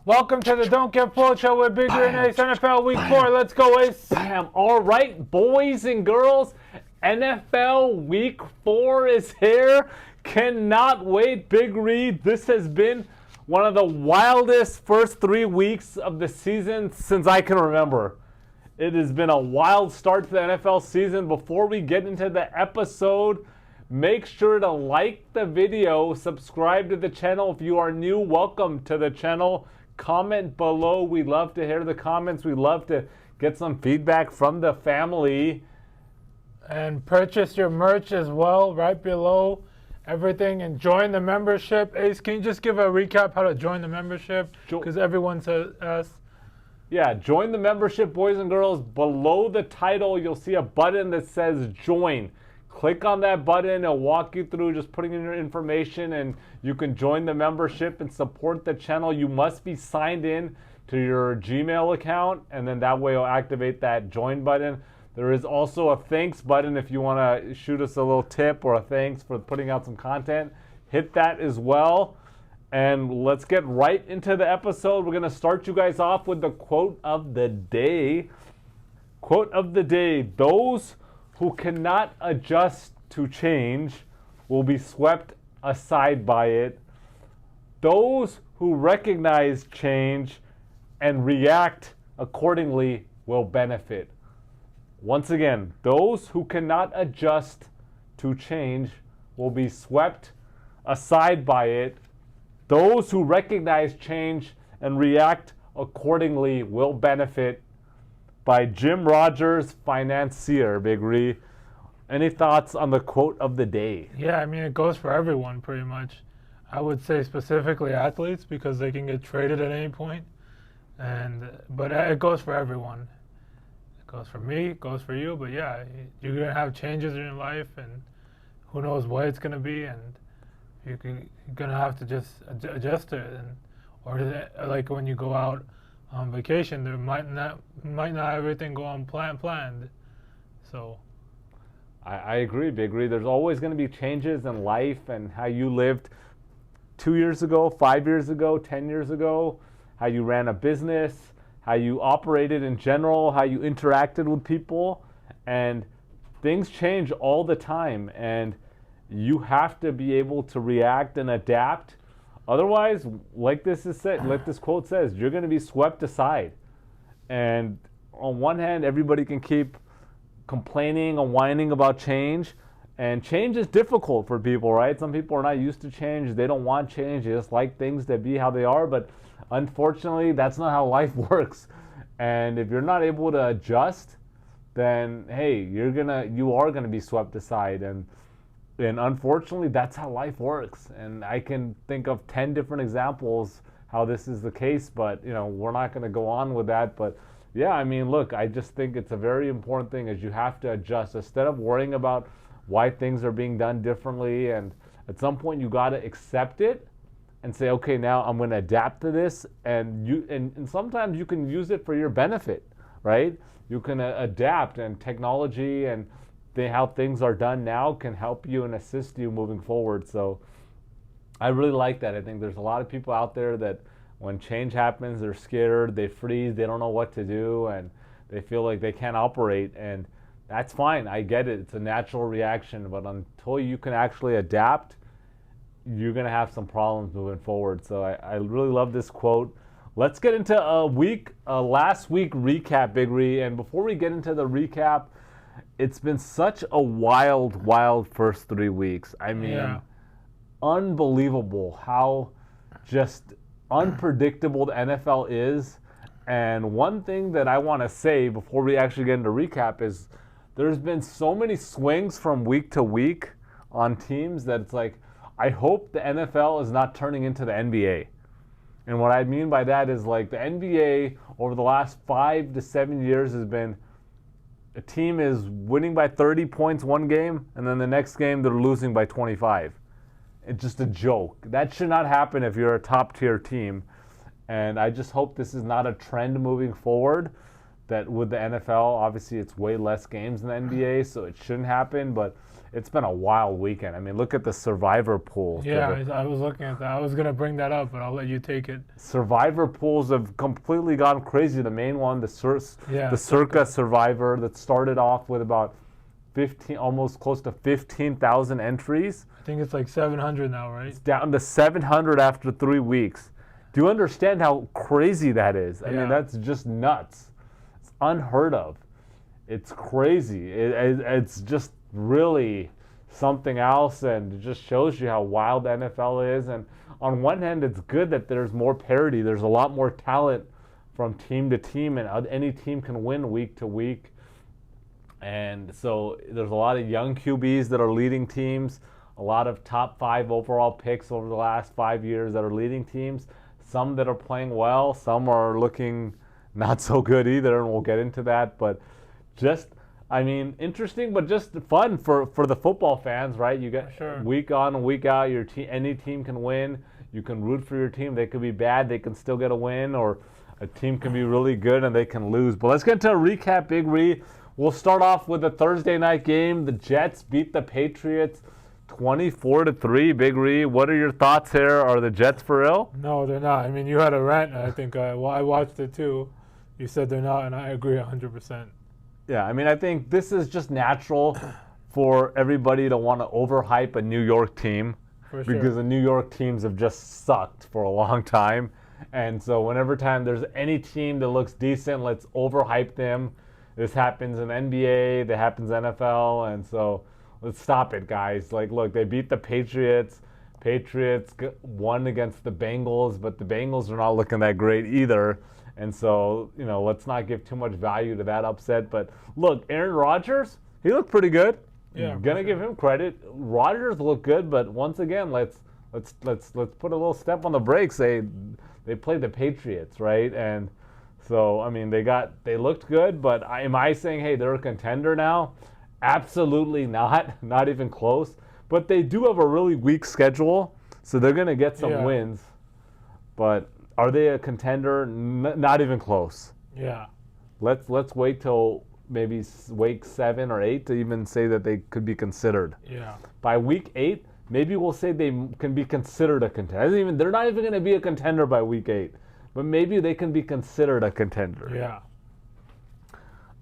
Welcome to the Don't Get Fooled Show with Big Green Ace NFL Week 4. Let's go, Ace. Bam. All right, boys and girls, NFL Week 4 is here. Cannot wait, Big Reed. This has been one of the wildest first 3 weeks of the season since I can remember. It has been a wild start to the NFL season. Before we get into the episode, make sure to like the video, subscribe to the channel. If you are new, welcome to the channel. Comment below. We love to hear the comments. We love to get some feedback from the family. And purchase your merch as well right below everything. And join the membership. Ace, can you just give a recap how to join the membership? Because everyone says asks. Yeah, join the membership, boys and girls. Below the title, you'll see a button that says join. Click on that button. It'll walk you through just putting in your information, and you can join the membership and support the channel. You must be signed in to your Gmail account, and then that way it'll activate that join button. There is also a thanks button if you want to shoot us a little tip or a thanks for putting out some content. Hit that as well. And let's get right into the episode. We're going to start you guys off with the quote of the day. Quote of the day: those who cannot adjust to change will be swept aside by it. Those who recognize change and react accordingly will benefit. Once again, those who cannot adjust to change will be swept aside by it. Those who recognize change and react accordingly will benefit. By Jim Rogers, financier, Big Ree. Any thoughts on the quote of the day? Yeah, I mean, it goes for everyone pretty much. I would say specifically athletes because they can get traded at any point. But it goes for everyone. It goes for me, it goes for you. But yeah, you're going to have changes in your life, and who knows what it's going to be. And you're going to have to just adjust to it. Or like when you go out on vacation, there might not everything go on planned. So I agree, Big Ree. There's always going to be changes in life and how you lived 2 years ago, 5 years ago, 10 years ago, how you ran a business, how you operated in general, how you interacted with people, and things change all the time, and you have to be able to react and adapt. Otherwise, like this quote says, you're going to be swept aside. And on one hand, everybody can keep complaining and whining about change. And change is difficult for people, right? Some people are not used to change. They don't want change. They just like things to be how they are. But unfortunately, that's not how life works. And if you're not able to adjust, then hey, you are gonna be swept aside. And unfortunately, that's how life works. And I can think of 10 different examples how this is the case, but we're not going to go on with that. But yeah, I mean, look, I just think it's a very important thing is you have to adjust instead of worrying about why things are being done differently. And at some point, you got to accept it and say, okay, now I'm going to adapt to this. And sometimes you can use it for your benefit, right? You can adapt, and technology and how things are done now can help you and assist you moving forward. So I really like that. I think there's a lot of people out there that when change happens, they're scared, they freeze, they don't know what to do, and they feel like they can't operate. And that's fine. I get it. It's a natural reaction. But until you can actually adapt, you're going to have some problems moving forward. So I really love this quote. Let's get into a last week recap, Big Ree. And before we get into the recap, it's been such a wild first 3 weeks. I mean, unbelievable how just unpredictable the NFL is. And one thing that I want to say before we actually get into recap is there's been so many swings from week to week on teams that it's like, I hope the NFL is not turning into the NBA. And what I mean by that is like the NBA over the last 5 to 7 years has been a team is winning by 30 points one game, and then the next game they're losing by 25. It's just a joke. That should not happen if you're a top-tier team. And I just hope this is not a trend moving forward, that with the NFL, obviously it's way less games than the NBA, so it shouldn't happen. But it's been a wild weekend. I mean, look at the survivor pools. Yeah, I was looking at that. I was going to bring that up, but I'll let you take it. Survivor pools have completely gone crazy. The main one, the Circa Survivor, that started off with about 15, almost close to 15,000 entries. I think it's like 700 now, right? It's down to 700 after 3 weeks. Do you understand how crazy that is? I mean, that's just nuts. It's unheard of. It's crazy. It's just really something else, and it just shows you how wild the NFL is. And on one hand, it's good that there's more parity. There's a lot more talent from team to team, and any team can win week to week. And so there's a lot of young QBs that are leading teams, a lot of top 5 overall picks over the last 5 years that are leading teams, some that are playing well, some are looking not so good either, and we'll get into that. But just, I mean, interesting, but just fun for the football fans, right? You get week on and week out, any team can win. You can root for your team. They could be bad, they can still get a win, or a team can be really good and they can lose. But let's get into a recap, Big Ree. We'll start off with the Thursday night game. The Jets beat the Patriots 24-3. Big Ree, what are your thoughts here? Are the Jets for real? No, they're not. I mean, you had a rant. I think I watched it too. You said they're not, and I agree 100%. Yeah, I mean, I think this is just natural for everybody to want to overhype a New York team because the New York teams have just sucked for a long time. And so whenever time there's any team that looks decent, let's overhype them. This happens in NBA, that happens in NFL, and so let's stop it, guys. Like, look, they beat the Patriots. Patriots won against the Bengals, but the Bengals are not looking that great either. And so, let's not give too much value to that upset. But look, Aaron Rodgers, he looked pretty good. Yeah, gonna give him credit. Rodgers looked good, but once again, let's put a little step on the brakes. They played the Patriots, right? And so, I mean, they looked good, but am I saying, hey, they're a contender now? Absolutely not. Not even close. But they do have a really weak schedule, so they're going to get some wins. But are they a contender? Not even close. Yeah. Let's wait till maybe week 7 or 8 to even say that they could be considered. Yeah. By week 8, maybe we'll say they can be considered a contender. They're not even going to be a contender by week 8. But maybe they can be considered a contender. Yeah.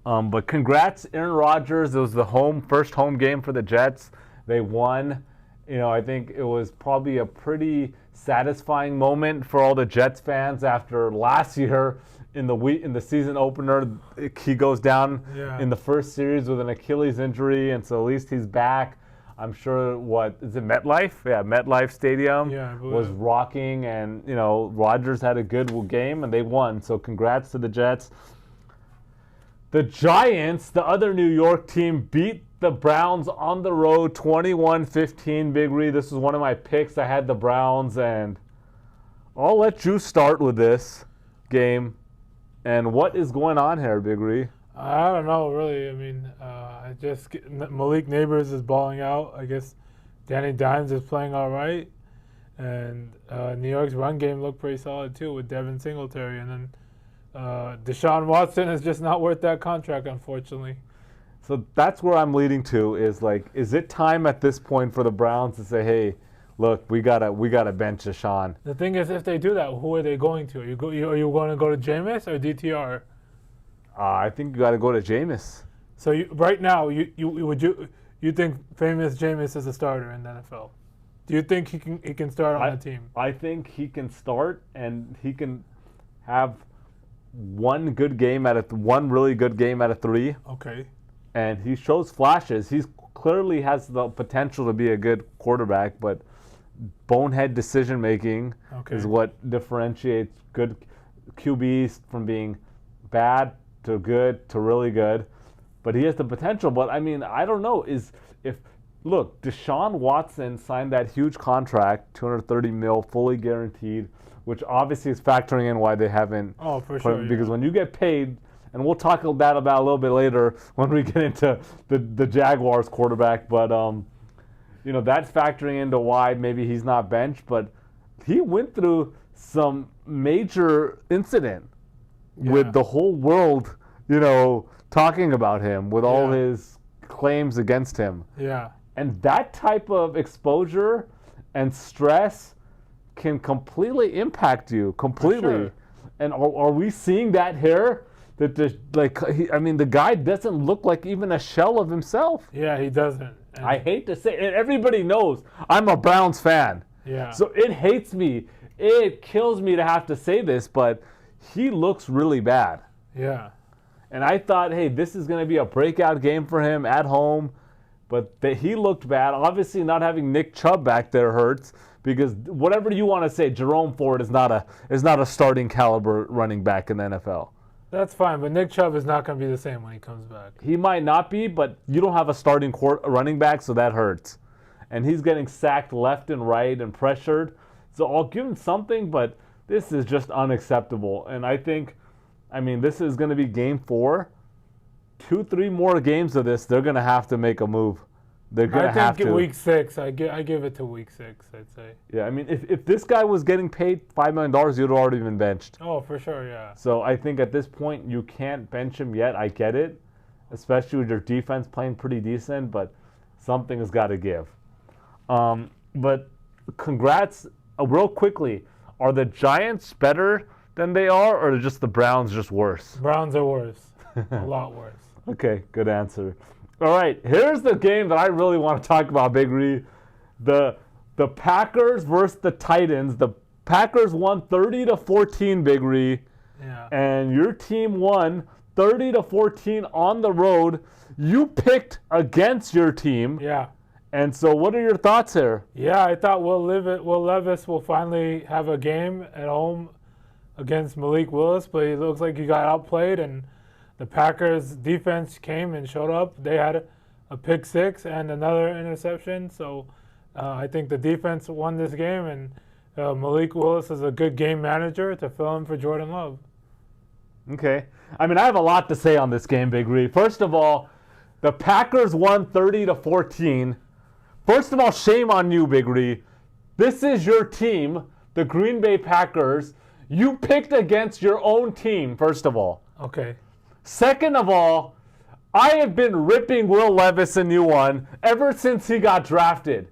But congrats, Aaron Rodgers. It was the first home game for the Jets. They won. I think it was probably a pretty satisfying moment for all the Jets fans after last year in the season opener. He goes down in the first series with an Achilles injury, and so at least he's back. I'm sure, is it MetLife? Yeah, MetLife Stadium was rocking, and, Rodgers had a good game, and they won. So congrats to the Jets. The Giants, the other New York team, beat the Browns on the road 21-15. Big Ree, this was one of my picks. I had the Browns, and I'll let you start with this game. And what is going on here, Big Ree? I don't know, really. I mean, Malik Neighbors is balling out. I guess Danny Dimes is playing all right. And New York's run game looked pretty solid, too, with Devin Singletary. And then Deshaun Watson is just not worth that contract, unfortunately. So that's where I'm leading to is it time at this point for the Browns to say, hey, look, we gotta bench Deshaun? The thing is, if they do that, who are they going to? Are you going to go to Jameis or DTR? I think you got to go to Jameis. So right now, you think famous Jameis is a starter in the NFL? Do you think he can start on the team? I think he can start, and he can have one really good game out of 3. Okay. And he shows flashes. He clearly has the potential to be a good quarterback, but bonehead decision making is what differentiates good QBs from being bad to good to really good. But he has the potential. But I mean, I don't know. Look, Deshaun Watson signed that huge contract, $230 million, fully guaranteed, which obviously is factoring in why they haven't. Oh, for sure. Because when you get paid, and we'll talk about a little bit later when we get into the Jaguars quarterback, but that's factoring into why maybe he's not benched. But he went through some major incident with the whole world, talking about him with all his claims against him. Yeah. And that type of exposure and stress can completely impact you, completely. Sure. And are we seeing that here? That the guy doesn't look like even a shell of himself. Yeah, he doesn't. And I hate to say it. And everybody knows I'm a Browns fan. yeah. So it hates me. It kills me to have to say this, but he looks really bad. Yeah. And I thought, hey, this is going to be a breakout game for him at home. But he looked bad. Obviously, not having Nick Chubb back there hurts, because whatever you want to say, Jerome Ford is not a starting caliber running back in the NFL. That's fine, but Nick Chubb is not going to be the same when he comes back. He might not be, but you don't have a starting running back, so that hurts. And he's getting sacked left and right and pressured. So I'll give him something, but this is just unacceptable. And I think, this is going to be game 4. 2-3 more games of this, they're going to have to make a move. They're going to have to. I think week 6, I give it to week 6, I'd say. Yeah, if this guy was getting paid $5 million, you'd already been benched. Oh, for sure, yeah. So I think at this point, you can't bench him yet. I get it, especially with your defense playing pretty decent, but something has got to give. But congrats, real quickly, are the Giants better than they are, or are just the Browns just worse? Browns are worse. A lot worse. Okay, good answer. All right, here's the game that I really want to talk about, Big Ree. The Packers versus the Titans. The Packers won 30-14, Big Ree. Yeah. And your team won 30-14 on the road. You picked against your team. Yeah. And so what are your thoughts here? Yeah, I thought Will Levis will finally have a game at home against Malik Willis, but it looks like he got outplayed, and the Packers defense came and showed up. They had a pick 6 and another interception. So I think the defense won this game, and Malik Willis is a good game manager to fill in for Jordan Love. Okay. I have a lot to say on this game, Big Ree. First of all, the Packers won 30-14. First of all, shame on you, Big Ree. This is your team, the Green Bay Packers. You picked against your own team, first of all. Okay. Second of all, I have been ripping Will Levis a new one ever since he got drafted.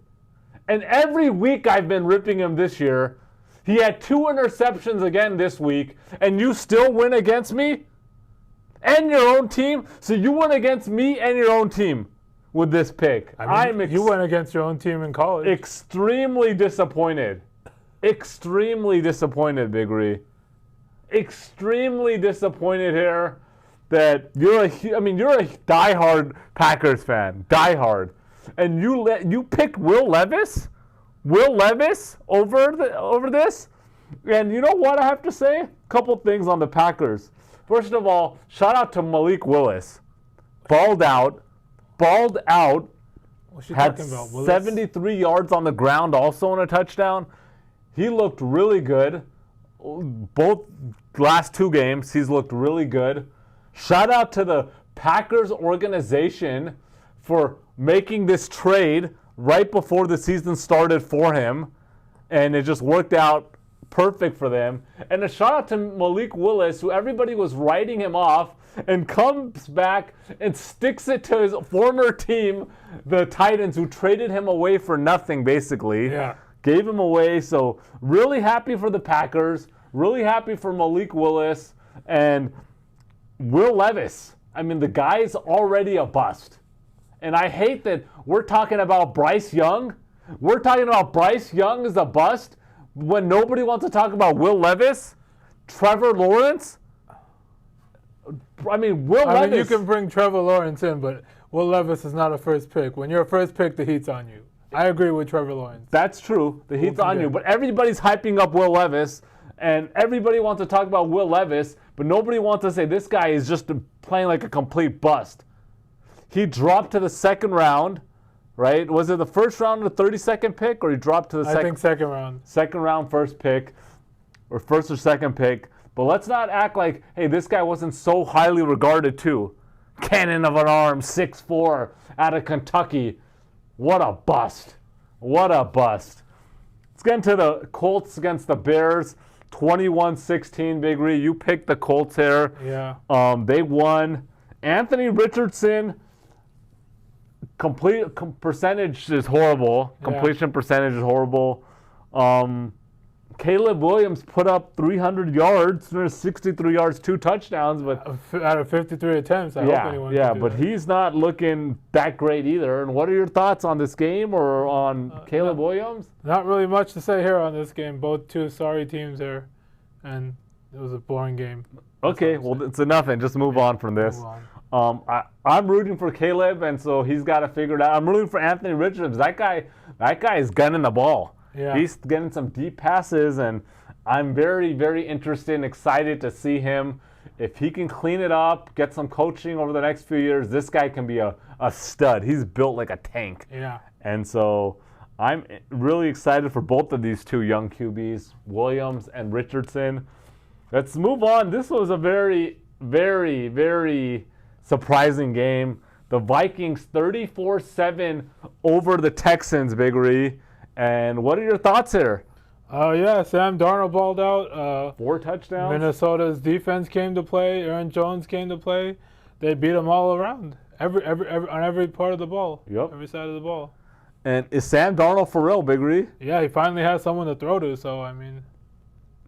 And every week I've been ripping him this year. He had 2 interceptions again this week, and you still win against me? And your own team? So you went against me and your own team with this pick. You went against your own team in college. Extremely disappointed. Extremely disappointed, Big Ree. Extremely disappointed here that you're a diehard Packers fan, diehard, and you picked Will Levis over this. And you know what I have to say? A couple things on the Packers. First of all, shout out to Malik Willis. Balled out. What's she Had talking about? Willis? 73 yards on the ground, also on a touchdown. He looked really good. Both last 2 games, he's looked really good. Shout out to the Packers organization for making this trade right before the season started for him. And it just worked out perfect for them. And a shout out to Malik Willis, who everybody was writing him off, and comes back and sticks it to his former team, the Titans, who traded him away for nothing, basically. Yeah. Gave him away. So really happy for the Packers. Really happy for Malik Willis. And Will Levis. The guy's already a bust. And I hate that we're talking about Bryce Young. We're talking about Bryce Young as a bust when nobody wants to talk about Will Levis, Trevor Lawrence. Levis. You can bring Trevor Lawrence in, but Will Levis is not a first pick. When you're a first pick, the heat's on you. I agree with Trevor Lawrence. That's true. The heat's on you. But everybody's hyping up Will Levis, and everybody wants to talk about Will Levis, but nobody wants to say this guy is just playing like a complete bust. He dropped to the second round, right? Was it the first round of the 32nd pick, or he dropped to the second? I think second round. Second round, first pick, or first or second pick. But let's not act like, hey, this guy wasn't so highly regarded too. Cannon of an arm, 6'4", out of Kentucky. What a bust. What a bust. Let's get into the Colts against the Bears. 21-16, Big Ree. You picked the Colts here. Yeah. They won. Anthony Richardson percentage is horrible. Yeah. Completion percentage is horrible. Caleb Williams put up 300 yards, 63 yards, 2 touchdowns, but out of 53 attempts, I hope anyone can do but that. he's not looking that great either. And what are your thoughts on this game or on Caleb Williams? Not really much to say here on this game. Both two sorry teams here, and it was a boring game. Okay, well, it's enough, and just move on from this. Move on. I'm rooting for Caleb, and so he's got to figure it out. I'm rooting for Anthony Richards. That guy is gunning the ball. Yeah. He's getting some deep passes, and I'm very, very interested and excited to see him. If he can clean it up, get some coaching over the next few years, this guy can be a stud. He's built like a tank. Yeah. And so I'm really excited for both of these two young QBs, Williams and Richardson. Let's move on. This was a very, very, very surprising game. The Vikings 34-7 over the Texans, Big Ree. And what are your thoughts here? Yeah, Sam Darnold balled out. 4 touchdowns. Minnesota's defense came to play. Aaron Jones came to play. They beat them all around. On every part of the ball. Yep. Every side of the ball. And is Sam Darnold for real, Big Ree? Yeah, he finally has someone to throw to. So I mean.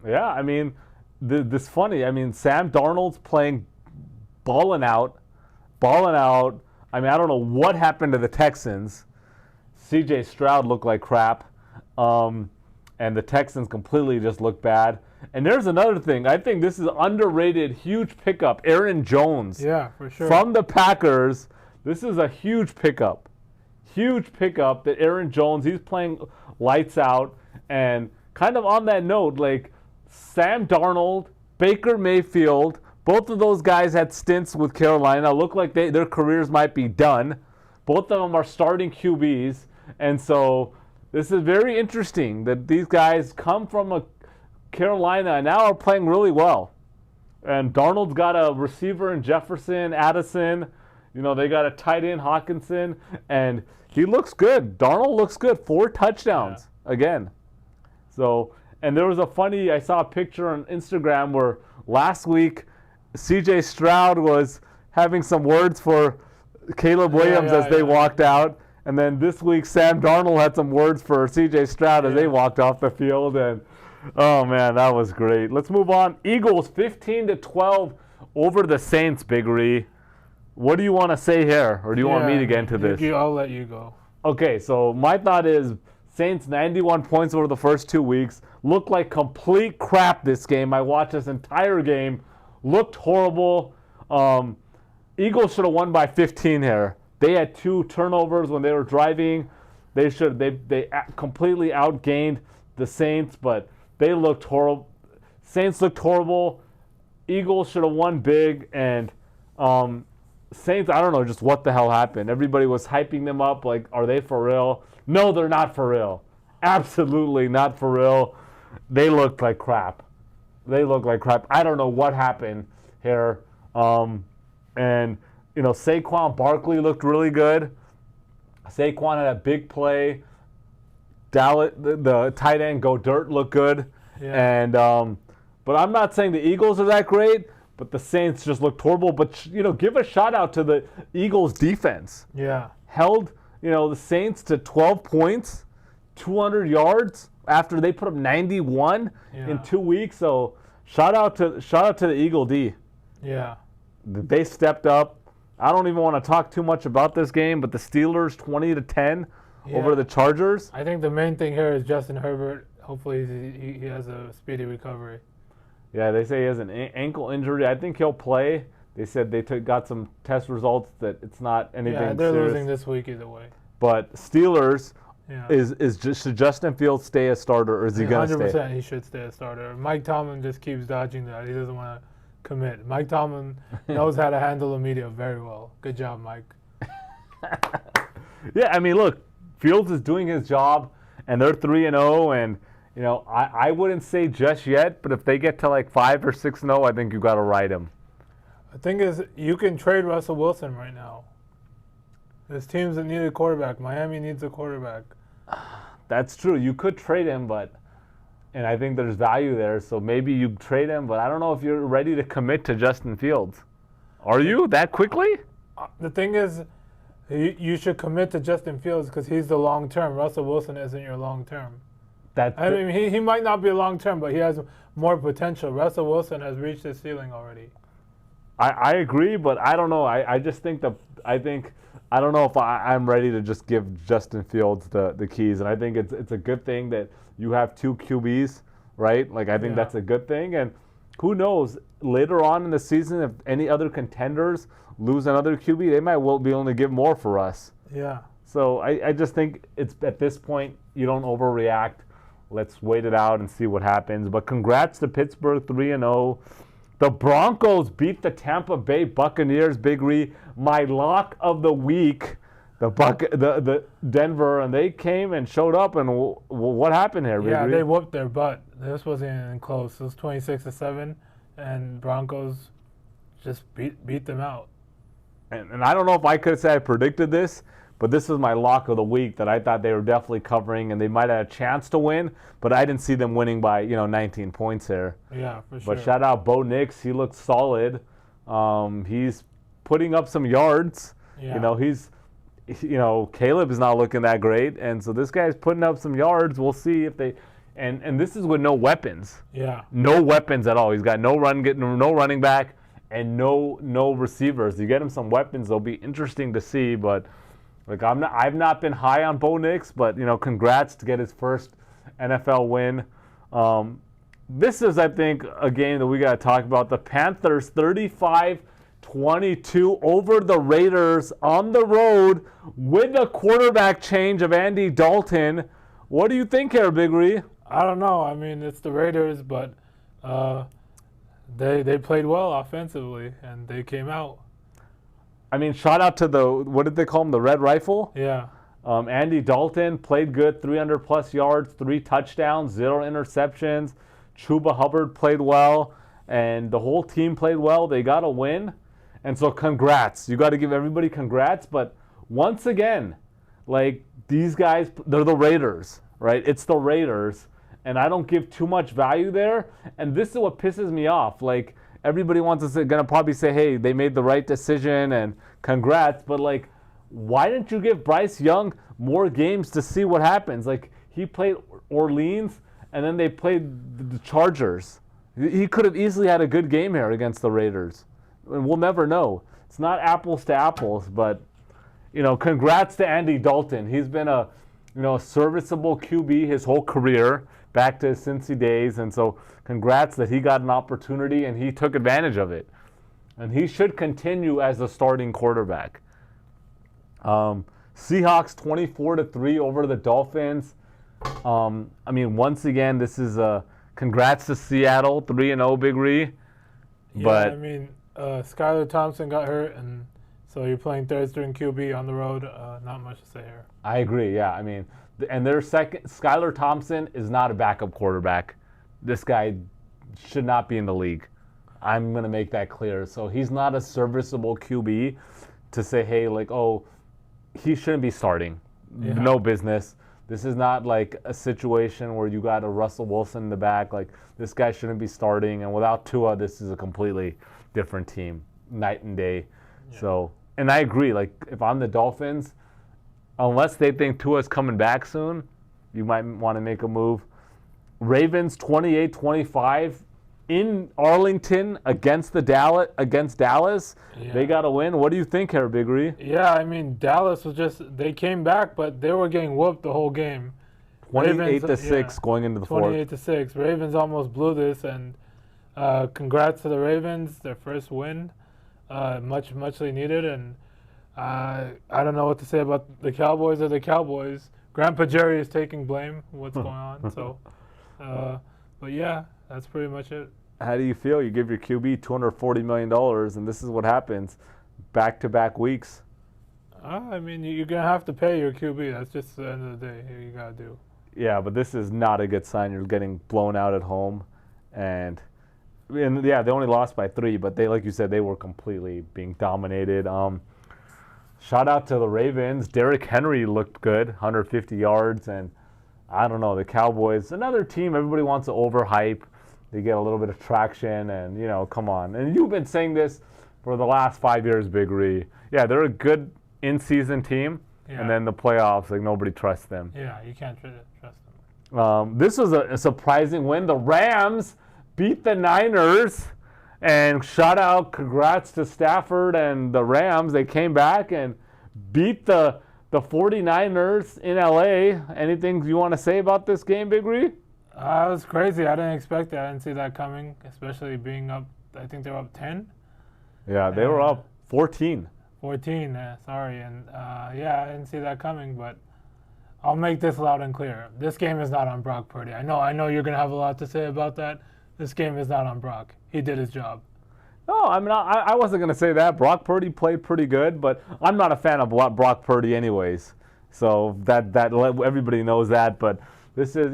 Yeah, I mean, this funny. I mean, Sam Darnold's playing, balling out. I mean, I don't know what happened to the Texans. C.J. Stroud looked like crap, and the Texans completely just looked bad. And there's another thing. I think this is underrated, huge pickup. Aaron Jones. Yeah, for sure. From the Packers. This is a huge pickup. Huge pickup that Aaron Jones, he's playing lights out. And kind of on that note, like Sam Darnold, Baker Mayfield, both of those guys had stints with Carolina. Look like their careers might be done. Both of them are starting QBs. And so this is very interesting that these guys come from a Carolina and now are playing really well. And Darnold's got a receiver in Jefferson, Addison. You know, they got a tight end, Hawkinson. And he looks good. Darnold looks good. 4 touchdowns again. So, and there was I saw a picture on Instagram where last week C.J. Stroud was having some words for Caleb Williams as they walked out. And then this week, Sam Darnold had some words for C.J. Stroud as they walked off the field. And, oh, man, that was great. Let's move on. Eagles 15-12 over the Saints, Big Ree. What do you want to say here? Or do you want me to get into this? I'll let you go. Okay, so my thought is Saints 91 points over the first 2 weeks. Looked like complete crap this game. I watched this entire game. Looked horrible. Eagles should have won by 15 here. They had 2 turnovers when they were driving. They completely outgained the Saints, but they looked horrible. Saints looked horrible. Eagles should have won big, and Saints, I don't know just what the hell happened. Everybody was hyping them up like, are they for real? No, they're not for real. Absolutely not for real. They looked like crap. I don't know what happened here. And, you know, Saquon Barkley looked really good. Saquon had a big play. The tight end Goddard looked good. Yeah. And but I'm not saying the Eagles are that great, but the Saints just looked horrible. But, you know, give a shout out to the Eagles defense. Yeah. Held, you know, the Saints to 12 points, 200 yards after they put up 91 in 2 weeks. So shout out to the Eagle D. Yeah. They stepped up. I don't even want to talk too much about this game, but the Steelers 20-10 over the Chargers. I think the main thing here is Justin Herbert. Hopefully he has a speedy recovery. Yeah, they say he has an ankle injury. I think he'll play. They said they got some test results that it's not anything serious. Yeah, they're losing this week either way. But Steelers, should Justin Fields stay a starter, or is he going to stay? 100% he should stay a starter. Mike Tomlin just keeps dodging that. He doesn't want to commit. Mike Tomlin knows how to handle the media very well. Good job, Mike. Yeah, I mean, look, Fields is doing his job, and they're 3-0, and you know, I wouldn't say just yet, but if they get to like 5 or 6-0, I think you got to ride him. The thing is, you can trade Russell Wilson right now. There's teams that need a quarterback. Miami needs a quarterback. That's true. You could trade him, and I think there's value there, so maybe you trade him, but I don't know if you're ready to commit to Justin Fields. Are you that quickly? The thing is, You should commit to Justin Fields because he's the long term. Russell Wilson isn't your long term. I mean, he might not be long term, but he has more potential. Russell Wilson has reached his ceiling already. I agree, but I don't know. I just think I don't know if I'm ready to just give Justin Fields the keys, and I think it's a good thing that you have two QBs, right? Like I think that's a good thing, and who knows later on in the season if any other contenders lose another QB, they might be able to give more for us. Yeah. So I just think it's at this point you don't overreact. Let's wait it out and see what happens. But congrats to Pittsburgh 3-0. The Broncos beat the Tampa Bay Buccaneers, Big Ree. My lock of the week, the Denver, and they came and showed up. And what happened here, Big Ree? Yeah, they whooped their butt. This wasn't even close. It was 26-7, and Broncos just beat them out. And I don't know if I could say I predicted this, but this was my lock of the week that I thought they were definitely covering, and they might have a chance to win, but I didn't see them winning by 19 points there. Yeah, for sure. But shout out Bo Nix, he looked solid. He's putting up some yards. Yeah. Caleb is not looking that great, and so this guy's putting up some yards. We'll see if they. And this is with no weapons. Yeah. No weapons at all. He's got no running back, and no receivers. You get him some weapons, they'll be interesting to see, but. I've not been high on Bo Nix, but congrats to get his first NFL win. This is, I think, a game that we got to talk about. The Panthers 35-22 over the Raiders on the road with a quarterback change of Andy Dalton. What do you think here, Big Ree? I don't know. I mean, it's the Raiders, but they played well offensively and they came out. I mean, shout out to what did they call him, the Red Rifle? Yeah. Andy Dalton played good, 300-plus yards, 3 touchdowns, 0 interceptions. Chuba Hubbard played well, and the whole team played well. They got a win, and so congrats. You got to give everybody congrats, but once again, these guys, they're the Raiders, right? It's the Raiders, and I don't give too much value there, and this is what pisses me off. Everybody gonna probably say, hey, they made the right decision and congrats, but why didn't you give Bryce Young more games to see what happens? He played Orleans and then they played the Chargers. He could have easily had a good game here against the Raiders. And we'll never know. It's not apples to apples, but congrats to Andy Dalton. He's been a serviceable QB his whole career, back to his Cincy days, and so congrats that he got an opportunity and he took advantage of it. And he should continue as the starting quarterback. Seahawks 24-3 over the Dolphins. Once again, this is congrats to Seattle, 3-0, Big Ree. But Skylar Thompson got hurt, and so you're playing third string QB on the road. Not much to say here. I agree, yeah. And their second, Skylar Thompson is not a backup quarterback. This guy should not be in the league. I'm going to make that clear. So he's not a serviceable QB to say, hey, he shouldn't be starting. Yeah. No business. This is not a situation where you got a Russell Wilson in the back. This guy shouldn't be starting. And without Tua, this is a completely different team, night and day. Yeah. So, and I agree. If I'm the Dolphins, unless they think Tua's coming back soon, you might want to make a move. Ravens 28-25 in Arlington against Dallas. Yeah. They got to win. What do you think here, Big Ree? Yeah, Dallas was they came back, but they were getting whooped the whole game. 28-6 going into the fourth. 28-6. Ravens almost blew this, and congrats to the Ravens, their first win. Muchly needed, and I don't know what to say about the Cowboys or the Cowboys. Grandpa Jerry is taking blame for what's going on. So, but yeah, that's pretty much it. How do you feel? You give your QB $240 million, and this is what happens back-to-back weeks. You're going to have to pay your QB. That's just the end of the day. You got to do. Yeah, but this is not a good sign. You're getting blown out at home. And yeah, they only lost by 3, but they, like you said, they were completely being dominated. Shout out to the Ravens. Derrick Henry looked good, 150 yards. And I don't know, the Cowboys, another team everybody wants to overhype. They get a little bit of traction and, come on. And you've been saying this for the last 5 years, Big Ree. Yeah, they're a good in-season team, Yeah. and then the playoffs, like nobody trusts them. Yeah, you can't trust them. This was a surprising win. The Rams beat the Niners, and congrats to Stafford and the Rams. They came back and beat the 49ers in LA. Anything you want to say about this game, Big Ree? It was crazy. I didn't expect that. I didn't see that coming, especially being up. I think they were up 10. Yeah, they were up 14. 14, sorry. And yeah, I didn't see that coming, but I'll make this loud and clear. This game is not on Brock Purdy. I know you're going to have a lot to say about that. This game is not on Brock. He did his job. No, I mean, I wasn't going to say that. Brock Purdy played pretty good, but I'm not a fan of Brock Purdy anyways. So that everybody knows that. But this is,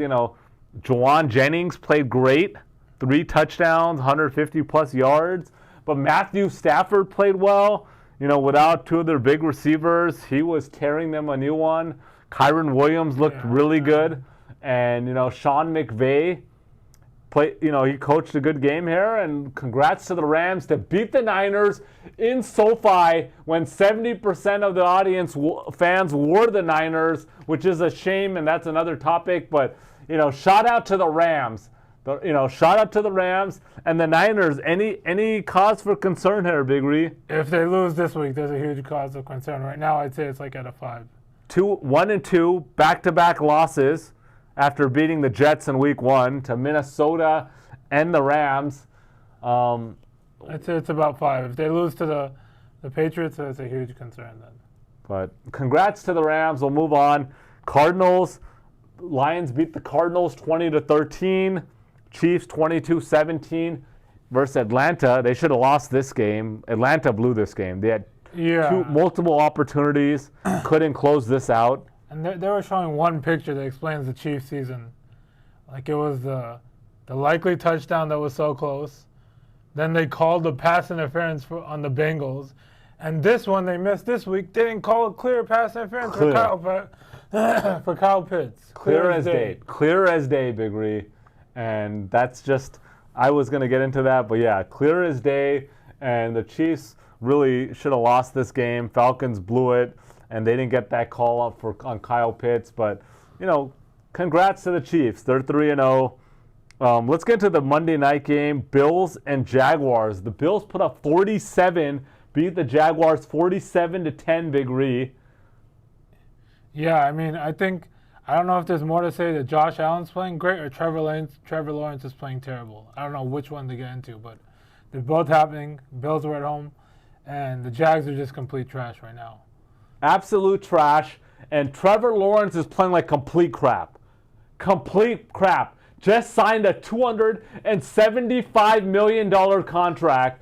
Juwan Jennings played great. 3 touchdowns, 150-plus yards. But Matthew Stafford played well. Without 2 of their big receivers, he was tearing them a new one. Kyron Williams looked really good. And, Sean McVay he coached a good game here, and congrats to the Rams to beat the Niners in SoFi when 70% of the audience fans were the Niners, which is a shame, and that's another topic. But shout out to the Rams. Shout out to the Rams and the Niners. Any cause for concern here, Big Ree? If they lose this week, there's a huge cause of concern. Right now, I'd say it's like at a 5. 1-2 back-to-back losses after beating the Jets in Week 1 to Minnesota and the Rams. I'd say it's about 5. If they lose to the Patriots, it's a huge concern then. But congrats to the Rams. We'll move on. Lions beat the Cardinals 20-13. Chiefs 22-17 versus Atlanta. They should have lost this game. Atlanta blew this game. They had multiple opportunities, couldn't close this out. And they were showing one picture that explains the Chiefs season. Like it was the likely touchdown that was so close. Then they called the pass interference on the Bengals. And this one they missed this week. They didn't call a clear pass interference for Kyle Pitts. Clear as day. Clear as day, Big Ree. And that's just, I was going to get into that. But yeah, clear as day. And the Chiefs really should have lost this game. Falcons blew it. And they didn't get that call up on Kyle Pitts. But, congrats to the Chiefs. They're 3-0. Let's get to the Monday night game. Bills and Jaguars. The Bills put up 47, beat the Jaguars 47-10, Big Ree. Yeah, I mean, I don't know if there's more to say that Josh Allen's playing great or Trevor Lawrence is playing terrible. I don't know which one to get into, but they're both happening. Bills are at home, and the Jags are just complete trash right now. Absolute trash. And Trevor Lawrence is playing like complete crap. Complete crap. Just signed a $275 million contract.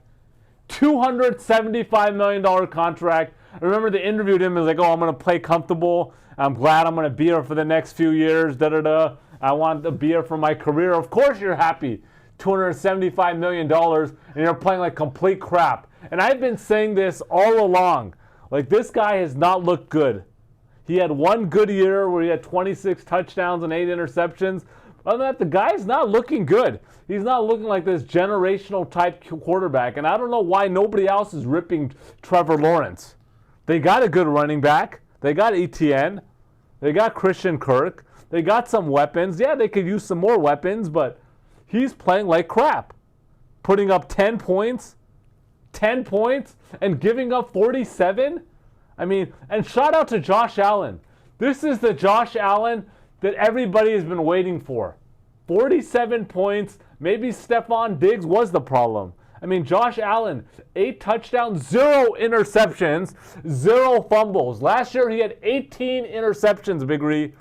$275 million contract. I remember they interviewed him. He was like, I'm going to play comfortable. I'm glad I'm going to be here for the next few years. I want to be here for my career. Of course you're happy. $275 million, and you're playing like complete crap. And I've been saying this all along. Like, this guy has not looked good. He had one good year where he had 26 touchdowns and 8 interceptions. Other than that, the guy's not looking good. He's not looking like this generational type quarterback. And I don't know why nobody else is ripping Trevor Lawrence. They got a good running back. They got ETN. They got Christian Kirk. They got some weapons. Yeah, they could use some more weapons, but he's playing like crap. Putting up 10 points, and giving up 47? I mean, and shout out to Josh Allen. This is the Josh Allen that everybody has been waiting for. 47 points. Maybe Stephon Diggs was the problem. I mean, Josh Allen, 8 touchdowns, 0 interceptions, 0 fumbles. Last year he had 18 interceptions, Big Ree.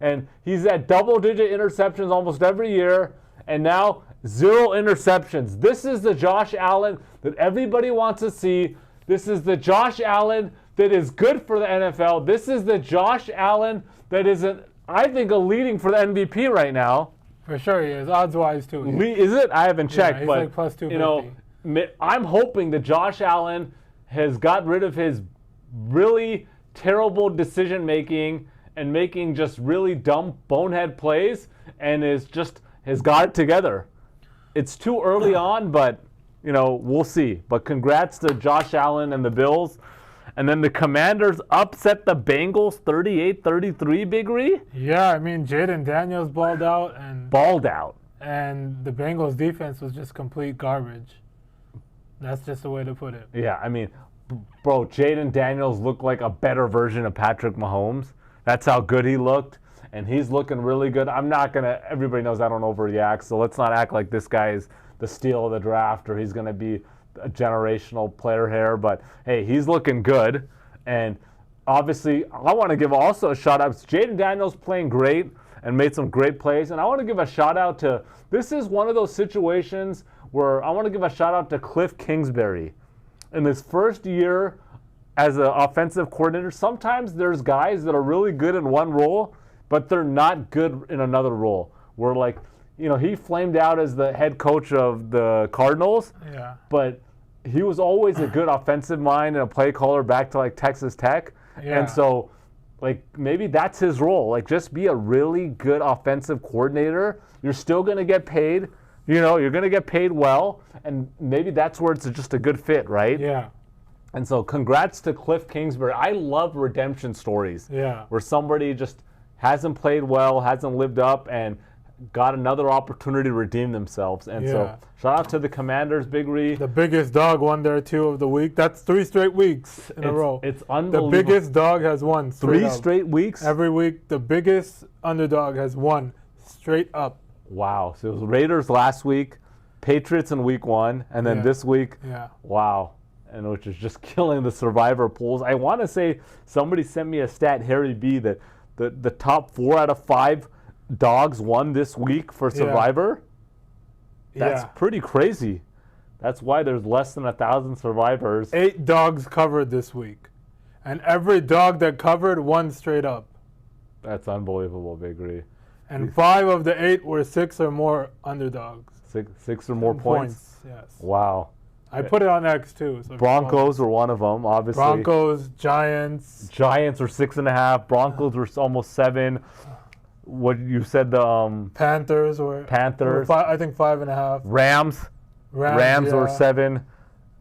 And he's at double-digit interceptions almost every year. And now 0 interceptions. This is the Josh Allen that everybody wants to see. This is the Josh Allen that is good for the NFL. This is the Josh Allen that is, I think, a leading for the MVP right now. For sure he is, odds-wise too. Is it? I haven't checked, he's but like plus 250. I'm hoping that Josh Allen has got rid of his really terrible decision-making and making just really dumb bonehead plays and has got it together. It's too early on, but we'll see. But congrats to Josh Allen and the Bills. And then the Commanders upset the Bengals 38-33, Big Ree? Yeah, I mean, Jaden Daniels balled out, Balled out. and the Bengals defense was just complete garbage. That's just the way to put it. Yeah, I mean, bro, Jaden Daniels looked like a better version of Patrick Mahomes. That's how good he looked. And he's looking really good. I'm not going to, everybody knows I don't overreact, so let's not act like this guy is the steal of the draft or he's going to be a generational player here. But, hey, he's looking good. And obviously, I want to give also a shout-out. Jaden Daniels playing great and made some great plays. And I want to give a shout-out to, this is one of those situations where I want to give a shout-out to Cliff Kingsbury. In his first year as an offensive coordinator, sometimes there's guys that are really good in one role, but they're not good in another role. Where, like, you know, he flamed out as the head coach of the Cardinals, Yeah. but he was always a good offensive mind and a play caller back to, like, Texas Tech. Yeah. And so, like, maybe that's his role. Like, just be a really good offensive coordinator. You're still going to get paid. You know, you're going to get paid well. And maybe that's where it's just a good fit, right? Yeah. And so congrats to Cliff Kingsbury. I love redemption stories. Yeah. Where somebody just hasn't played well, hasn't lived up, and got another opportunity to redeem themselves. And so shout out to the Commanders, Big Ree. The biggest dog won their 2 of the week. That's 3 straight weeks in a row. It's The unbelievable. biggest dog has won. 3 up. straight weeks? Every week, the biggest underdog has won straight up. Wow. So it was Raiders last week, Patriots in week 1, and then this week, Yeah. wow. And which is just killing the survivor pools. I want to say somebody sent me a stat, Harry B, that the top 4 out of 5 dogs won this week for Survivor. That's pretty crazy. That's why there's less than 1,000 survivors. 8 dogs covered this week. And every dog that covered won straight up. That's unbelievable, Big Ree. And 5 of the 8 were 6 or more underdogs. Six or more points? Yes. Wow. I put it on X too. So Broncos were one of them, obviously. Broncos, Giants. Giants were 6.5. Broncos were almost 7. What you said, the Panthers were. I think 5.5. Rams were 7.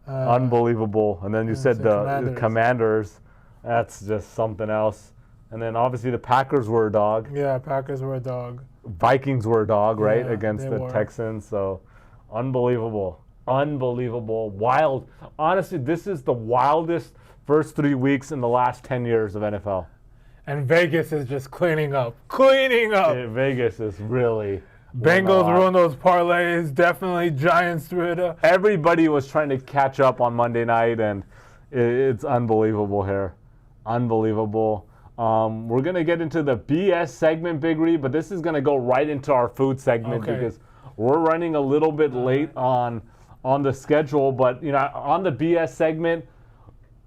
Unbelievable. And then you said the Commanders. That's just something else. And then obviously the Packers were a dog. Yeah, Packers were a dog. Vikings were a dog, right, Yeah, against they the were. Texans. So unbelievable. Unbelievable. Wild. Honestly, this is the wildest first 3 weeks in the last 10 years of NFL. And Vegas is just cleaning up. Cleaning up. Vegas is really... Bengals ruined those parlays. Definitely Giants threw it up. Everybody was trying to catch up on Monday night, and it's unbelievable here. Unbelievable. We're going to get into the BS segment, Big Ree, but this is going to go right into our food segment because we're running a little bit late on the schedule. But, you know, on the BS segment,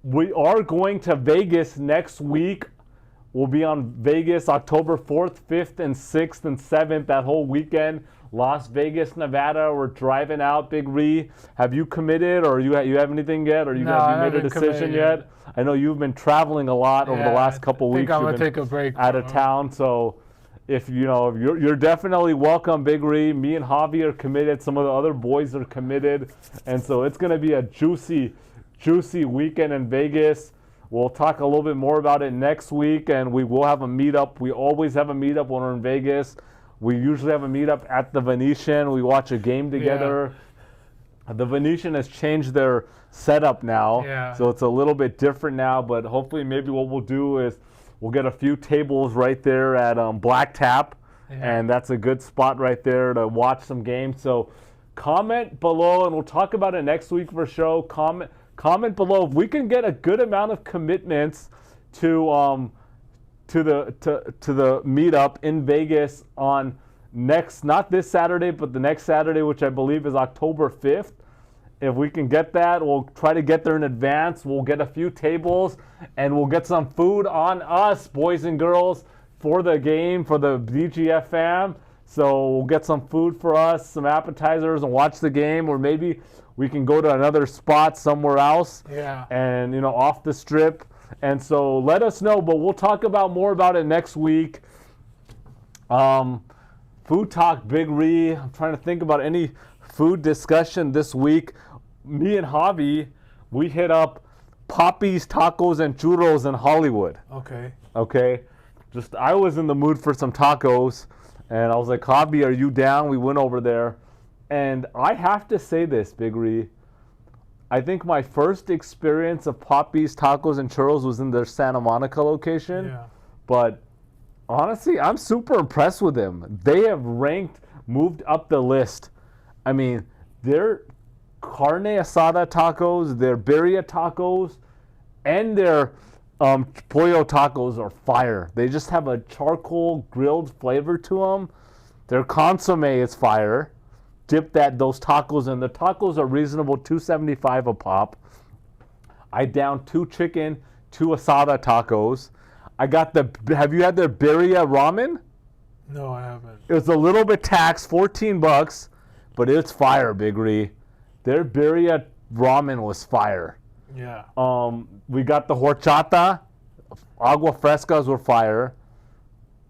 we are going to Vegas next week. We'll be on Vegas October 4th, 5th, and 6th, and 7th, that whole weekend. Las Vegas, Nevada, we're driving out, Big Ree. Have you committed, or you have anything yet, or have you made a decision yet? I know you've been traveling a lot over the last couple weeks. I think I'm going to take a break. Out of town, so if you're definitely welcome, Big Ree. Me and Javi are committed. Some of the other boys are committed, and so it's going to be a juicy weekend in Vegas. We'll talk a little bit more about it next week, and we will have a meetup. We always have a meetup when we're in Vegas. We usually have a meetup at the Venetian. We watch a game together. Yeah. The Venetian has changed their setup now, so it's a little bit different now, but hopefully maybe what we'll do is we'll get a few tables right there at Black Tap, and that's a good spot right there to watch some games. So comment below, and we'll talk about it next week for show. Comment below if we can get a good amount of commitments to the meetup in Vegas on not this Saturday, but the next Saturday, which I believe is October 5th. If we can get that, we'll try to get there in advance. We'll get a few tables, and we'll get some food on us, boys and girls, for the game, for the DGF fam. So we'll get some food for us, some appetizers, and watch the game, or maybe we can go to another spot somewhere else, and off the strip. And so let us know, but we'll talk more about it next week. Food talk, Big Ree. I'm trying to think about any food discussion this week. Me and Javi, we hit up Poppy's Tacos and Churros in Hollywood. Okay. Okay, just I was in the mood for some tacos, and I was like, Javi, are you down? We went over there, and I have to say this, Big Ree. I think my first experience of Poppy's Tacos and Churros was in their Santa Monica location. Yeah. But honestly, I'm super impressed with them. They have moved up the list. I mean, their carne asada tacos, their birria tacos, and their pollo tacos are fire. They just have a charcoal grilled flavor to them. Their consomme is fire. Dip those tacos in. The tacos are reasonable, $2.75 a pop. I downed 2 chicken, 2 asada tacos. Have you had their birria ramen? No, I haven't. It was a little bit taxed, $14, but it's fire, Big Ree. Their birria ramen was fire. Yeah. We got the horchata, agua frescas were fire,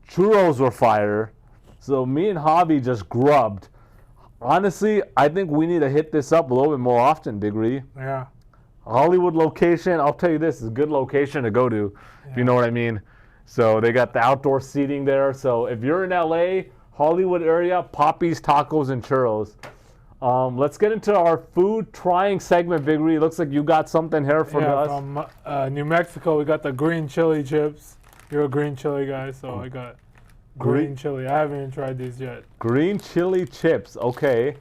churros were fire. So me and Javi just grubbed. Honestly, I think we need to hit this up a little bit more often, Big Ree. Yeah. Hollywood location, I'll tell you this, is a good location to go to, if you know what I mean. So they got the outdoor seating there. So if you're in LA, Hollywood area, Poppy's Tacos and Churros. Let's get into our food trying segment, Big Ree. Looks like you got something here for us. From New Mexico, we got the green chili chips. You're a green chili guy, so I got green chili. I haven't even tried these yet. Green chili chips, okay.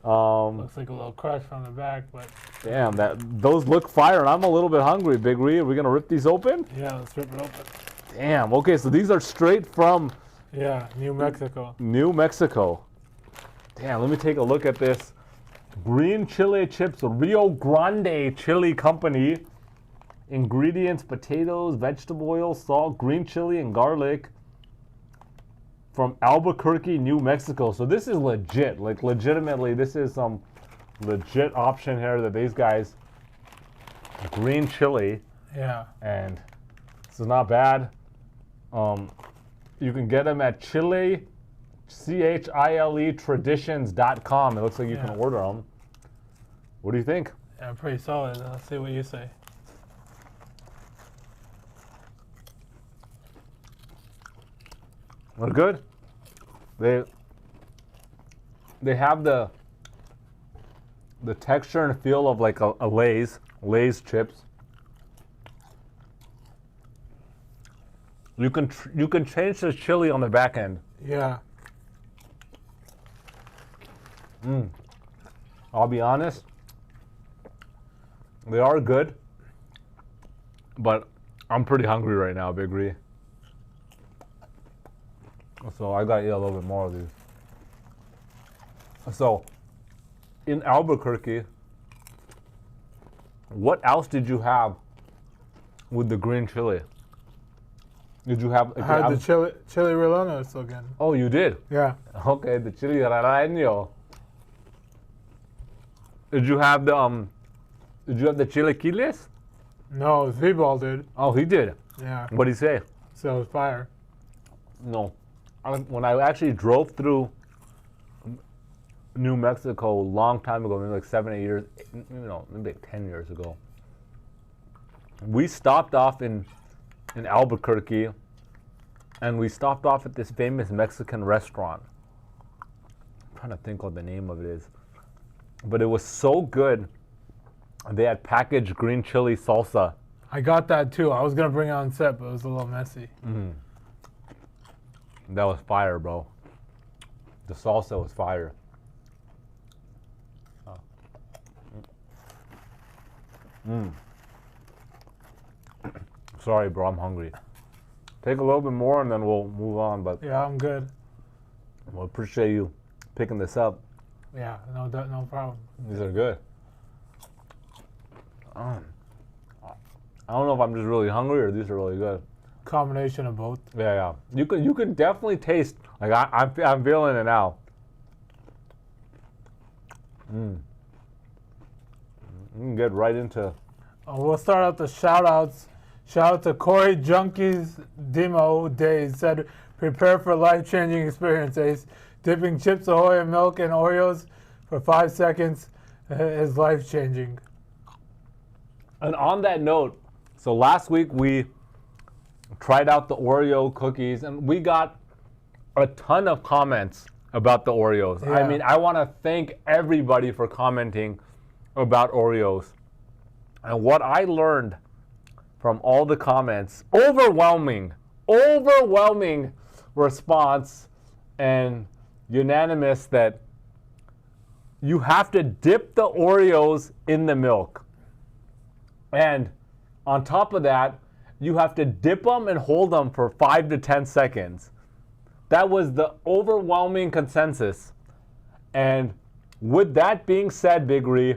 Looks like a little crush from the back, but damn, those look fire, and I'm a little bit hungry, Big Ree. Are we gonna rip these open? yeah, let's rip it open. Damn, okay, so these are straight from Yeah, New Mexico. New Mexico. Damn, let me take a look at this. Green chili chips, Rio Grande Chili Company. Ingredients, potatoes, vegetable oil, salt, green chili, and garlic. From Albuquerque, New Mexico. So this is legit. Like, legitimately, this is some legit option here that these guys, green chili. Yeah. And this is not bad. You can get them at Chile, CHILE traditions.com. It looks like you can order them. What do you think? Yeah, pretty solid. Let's see what you say. They're good. They have the texture and feel of like a Lay's chips. You can change the chili on the back end. Yeah. I'll be honest, they are good, but I'm pretty hungry right now, Big Ree. So I gotta eat a little bit more of these. So, in Albuquerque, what else did you have with the green chili? Did you have? I had the chili rellenos again. Oh, you did? Yeah. Okay, the chili relleno. Did you have the chilaquiles? No, Z-Ball did. Oh, he did. Yeah. What'd he say? So it was fire. No. When I actually drove through New Mexico a long time ago, maybe like 7, 8 years, maybe like 10 years ago, we stopped off in Albuquerque, and we stopped off at this famous Mexican restaurant. I'm trying to think what the name of it is. But it was so good. They had packaged green chili salsa. I got that too. I was going to bring it on set, but it was a little messy. That was fire, bro. The salsa was fire. Sorry, bro, I'm hungry. Take a little bit more and then we'll move on. But Yeah, I'm good. I appreciate you picking this up. Yeah, no problem. These are good. I don't know if I'm just really hungry or these are really good. Combination of both. Yeah. You could definitely taste. Like I'm feeling it now. You can get right into. We'll start out the shout outs. Shout out to Corey Junkies Demo Days said, prepare for life-changing experiences. Dipping Chips Ahoy in milk and Oreos for 5 seconds is life-changing. And on that note, so last week we tried out the Oreo cookies and we got a ton of comments about the Oreos. Yeah. I mean, I want to thank everybody for commenting about Oreos. And what I learned from all the comments, overwhelming response and unanimous that you have to dip the Oreos in the milk. And on top of that, you have to dip them and hold them for 5 to 10 seconds. That was the overwhelming consensus. And with that being said, Big Ree,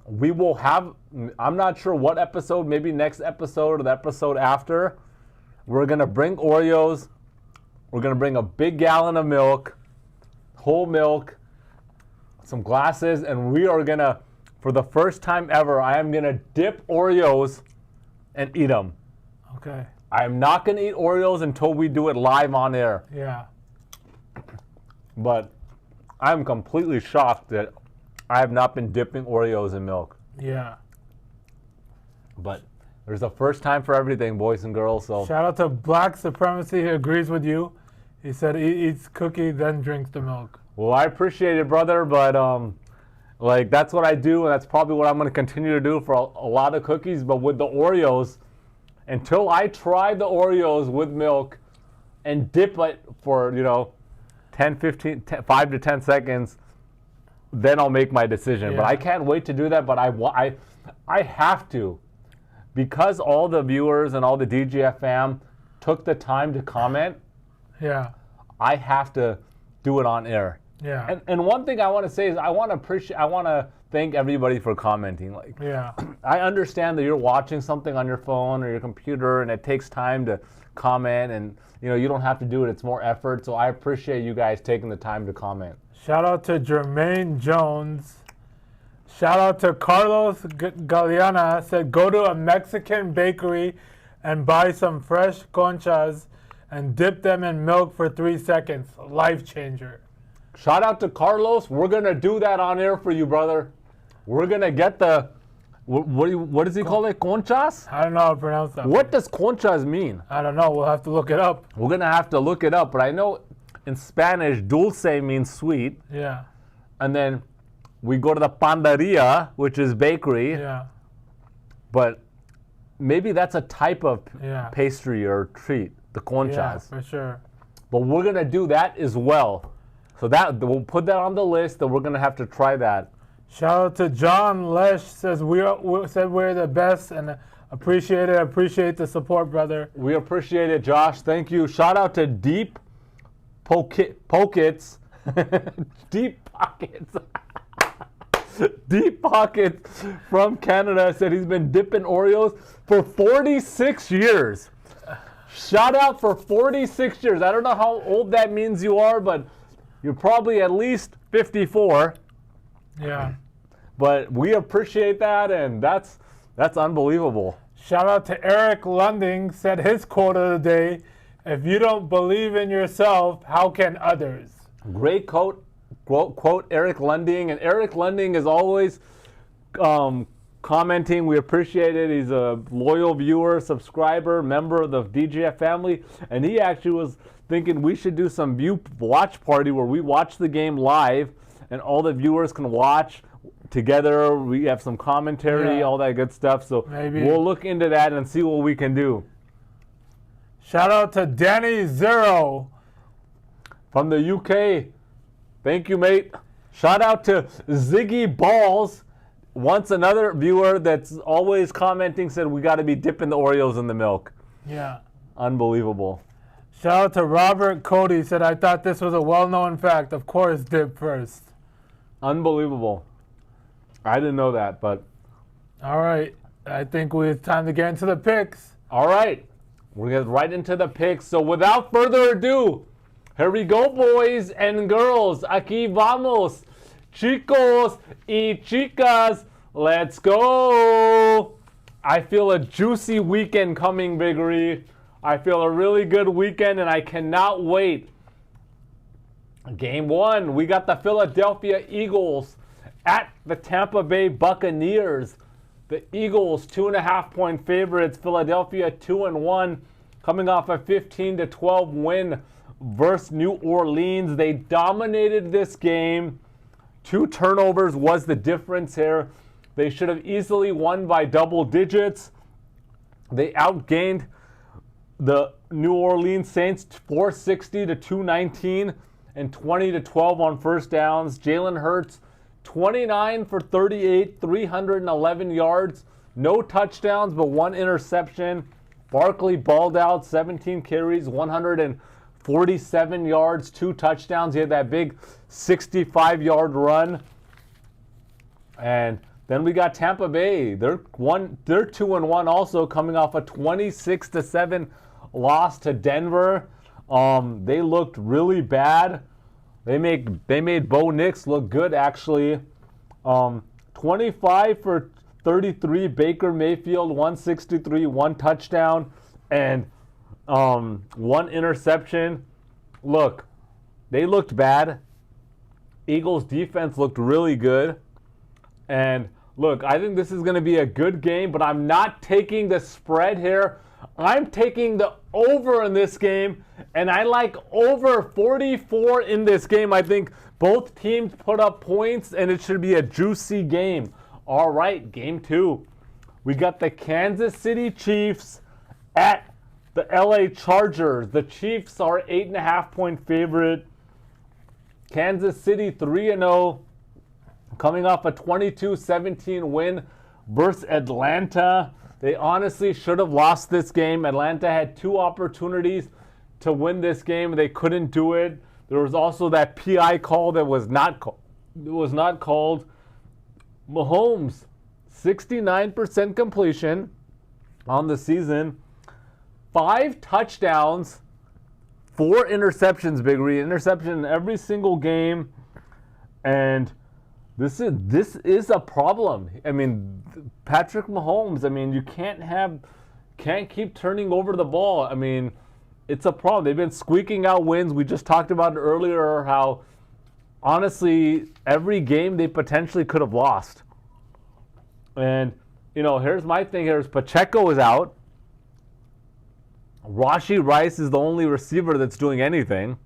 we will have, I'm not sure what episode, maybe next episode or the episode after, we're going to bring Oreos. We're going to bring a big gallon of milk, whole milk, some glasses, and we are going to, for the first time ever, I am going to dip Oreos and eat them. Okay. I'm not going to eat Oreos until we do it live on air. Yeah. But I'm completely shocked that I have not been dipping Oreos in milk. Yeah. But there's a first time for everything, boys and girls. So Shout out to Black Supremacy. He agrees with you. He said he eats cookie, then drinks the milk. well, I appreciate it, brother. But like that's what I do, and that's probably what I'm going to continue to do for a lot of cookies. But with the Oreos, until I try the Oreos with milk and dip it for 5 to 10 seconds, then I'll make my decision. But Yeah. I can't wait to do that. But I have to, because all the viewers and all the DGF fam took the time to comment. Yeah. I have to do it on air. Yeah. And one thing I want to say is I want to thank everybody for commenting. Like, Yeah. I understand that you're watching something on your phone or your computer and it takes time to comment, and you don't have to do it. It's more effort. So I appreciate you guys taking the time to comment. Shout out to Jermaine Jones. Shout out to Carlos Galeana. Said go to a Mexican bakery and buy some fresh conchas and dip them in milk for 3 seconds. Life changer. Shout out to Carlos. We're gonna do that on air for you, brother. We're gonna get the what does he call it? Conchas? I don't know how to pronounce that. What does conchas mean? I don't know. We'll have to look it up. We're gonna have to look it up, but I know in Spanish, dulce means sweet, Yeah. and then we go to the pandaria, which is bakery, Yeah. but maybe that's a type of Yeah. pastry or treat, the Yeah, conchas. for sure. But we're gonna do that as well. So that we'll put that on the list, and we're gonna have to try that. Shout out to John Lesh. Says we're the best and appreciate it. Appreciate the support, brother. We appreciate it, Josh. Thank you. Shout out to Deep Pockets. Deep Pockets. Deep Pockets from Canada said he's been dipping Oreos for 46 years. Shout out for 46 years. I don't know how old that means you are, but you're probably at least 54. Yeah. But we appreciate that, and that's unbelievable. Shout out to Eric Lunding. Said his quote of the day: "If you don't believe in yourself, how can others?" Great quote, Eric Lunding. And Eric Lunding is always commenting. We appreciate it. He's a loyal viewer, subscriber, member of the DGF family. And he actually was thinking we should do some watch party where we watch the game live and all the viewers can watch together. We have some commentary, Yeah. all that good stuff. So Maybe. we'll look into that and see what we can do. Shout out to Danny Zero. From the UK. Thank you, mate. Shout out to Ziggy Balls. Once another viewer that's always commenting said we got to be dipping the Oreos in the milk. Yeah. Unbelievable. Shout out to Robert Cody. Said I thought this was a well-known fact. Of course, dip first. Unbelievable. I didn't know that, but All right. I think it's time to get into the picks. all right. We're going to get right into the picks. So without further ado, here we go, boys and girls. Aquí vamos. Chicos y chicas, let's go. I feel a juicy weekend coming, Biggery. I feel a really good weekend, and I cannot wait. Game 1, we got the Philadelphia Eagles at the Tampa Bay Buccaneers. The Eagles, 2.5-point favorites. Philadelphia, 2-1, coming off a 15-12 win versus New Orleans. They dominated this game. 2 turnovers was the difference here. They should have easily won by double digits. They outgained the New Orleans Saints 460 to 219 and 20 to 12 on first downs. Jalen Hurts, 29 for 38, 311 yards, no touchdowns, but 1 interception. Barkley balled out, 17 carries, 147 yards, 2 touchdowns. He had that big 65-yard run. And then we got Tampa Bay. They're 2-1 also, coming off a 26-7 loss to Denver. They looked really bad. They made Bo Nix look good, actually. 25 for 33, Baker Mayfield, 163, 1 touchdown, and 1 interception. Look, they looked bad. Eagles defense looked really good. And look, I think this is going to be a good game, but I'm not taking the spread here. I'm taking the over in this game, and I like over 44 in this game. I think both teams put up points, and it should be a juicy game. All right, game 2. We got the Kansas City Chiefs at the LA Chargers. The Chiefs are 8.5-point favorite. Kansas City 3-0, coming off a 22-17 win versus Atlanta. They honestly should have lost this game. Atlanta had 2 opportunities to win this game. They couldn't do it. There was also that PI call that was not called. Mahomes, 69% completion on the season. 5 touchdowns, 4 interceptions, Big Reed. Interception in every single game. And this is a problem. I mean, Patrick Mahomes, I mean, you can't keep turning over the ball. I mean, it's a problem. They've been squeaking out wins. We just talked about it earlier how, honestly, every game they potentially could have lost. And, here's my thing here is Pacheco is out. Rashee Rice is the only receiver that's doing anything.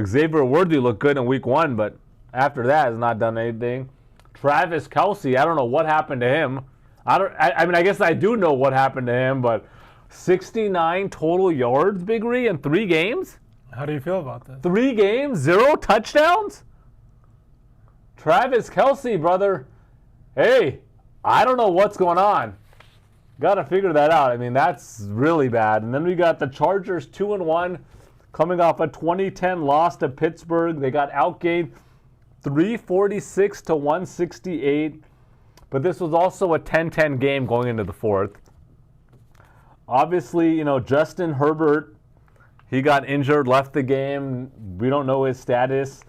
Xavier Worthy looked good in week 1, but after that has not done anything. Travis Kelce, I don't know what happened to him. I mean, I guess I do know what happened to him, but 69 total yards, Big Ree, in 3 games? How do you feel about this? 3 games, 0 touchdowns? Travis Kelce, brother. Hey, I don't know what's going on. Got to figure that out. I mean, that's really bad. And then we got the Chargers 2-1, coming off a 2010 loss to Pittsburgh. They got outgained 346 to 168. But this was also a 10-10 game going into the 4th. Obviously, Justin Herbert, he got injured, left the game. We don't know his status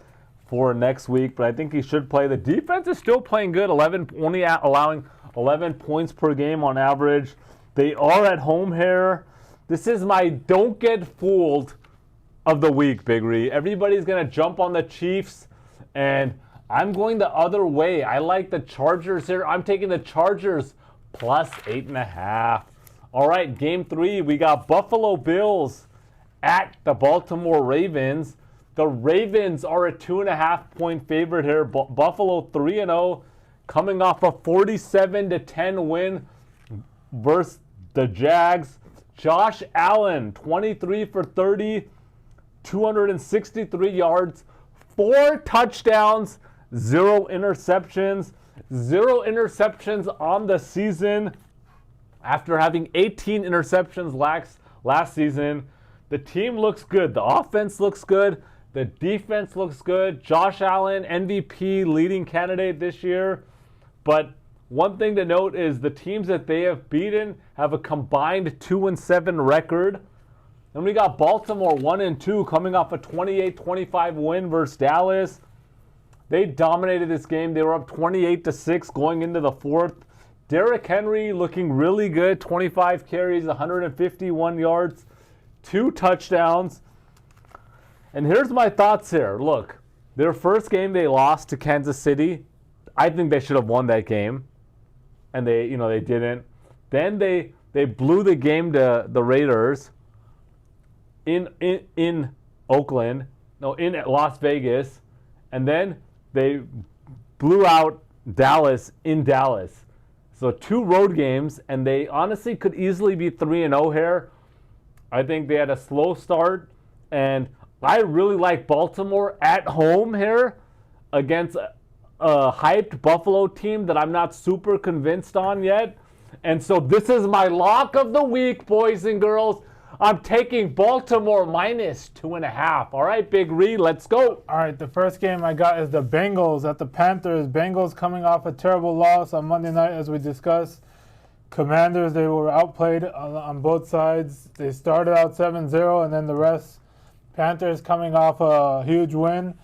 for next week, but I think he should play. The defense is still playing good, only allowing 11 points per game on average. They are at home here. This is my don't get fooled of the week, Big Ree. Everybody's going to jump on the Chiefs, and I'm going the other way. I like the Chargers here. I'm taking the Chargers plus 8.5. All right, game 3, we got Buffalo Bills at the Baltimore Ravens. The Ravens are a 2.5-point favorite here. Buffalo 3-0, coming off a 47-10 win versus the Jags. Josh Allen, 23 for 30, 263 yards, 4 touchdowns, 0 interceptions. 0 interceptions on the season after having 18 interceptions last season. The team looks good. The offense looks good. The defense looks good. Josh Allen, MVP, leading candidate this year. But one thing to note is the teams that they have beaten have a combined 2-7 record. Then we got Baltimore 1-2, coming off a 28-25 win versus Dallas. They dominated this game. They were up 28-6 going into the 4th. Derrick Henry looking really good. 25 carries, 151 yards, 2 touchdowns. And here's my thoughts here. Look, their first game they lost to Kansas City. I think they should have won that game. and they didn't. Then they blew the game to the Raiders in Oakland, no, in Las Vegas, and then they blew out Dallas in Dallas. So 2 road games, and they honestly could easily be 3-0 here. I think they had a slow start, and I really like Baltimore at home here against a hyped Buffalo team that I'm not super convinced on yet. And so this is my lock of the week, boys and girls. I'm taking Baltimore minus 2.5. All right, Big Reed, let's go. All right, the first game I got is the Bengals at the Panthers. Bengals coming off a terrible loss on Monday night, as we discussed. Commanders, they were outplayed on both sides. They started out 7-0, and then the rest. Panthers coming off a huge win,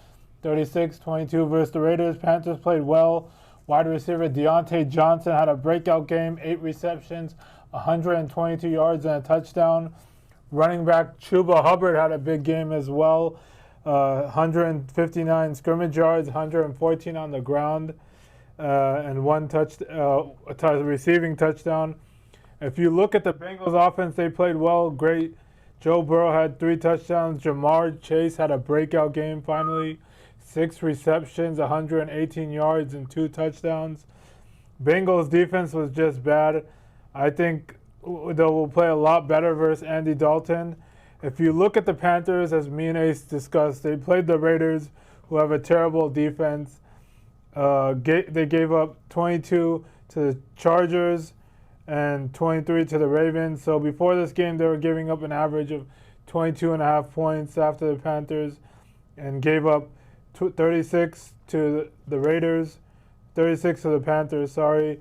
36-22 versus the Raiders. Panthers played well. Wide receiver Deontay Johnson had a breakout game, 8 receptions, 122 yards, and a touchdown. Running back Chuba Hubbard had a big game as well, 159 scrimmage yards, 114 on the ground, and one receiving touchdown. If you look at the Bengals offense, they played well, great. Joe Burrow had 3 touchdowns. Jamar Chase had a breakout game finally, 6 receptions, 118 yards, and 2 touchdowns. Bengals defense was just bad. I think they will play a lot better versus Andy Dalton. If you look at the Panthers, as me and Ace discussed, they played the Raiders, who have a terrible defense. They gave up 22 to the Chargers and 23 to the Ravens. So before this game, they were giving up an average of 22.5 points after the Panthers, and gave up 36 to the Raiders, 36 to the Panthers, sorry.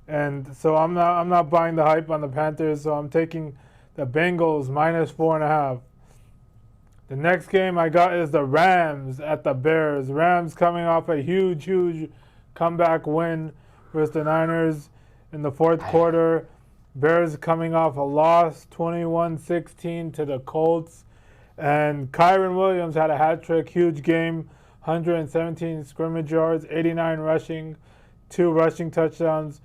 And so I'm not buying the hype on the Panthers, so I'm taking the Bengals minus 4.5. The next game I got is the Rams at the Bears. Rams coming off a huge comeback win versus the Niners in the fourth quarter. Bears coming off a loss, 21-16 to the Colts. And Kyron Williams had a hat trick, huge game, 117 scrimmage yards, 89 rushing, 2 rushing touchdowns,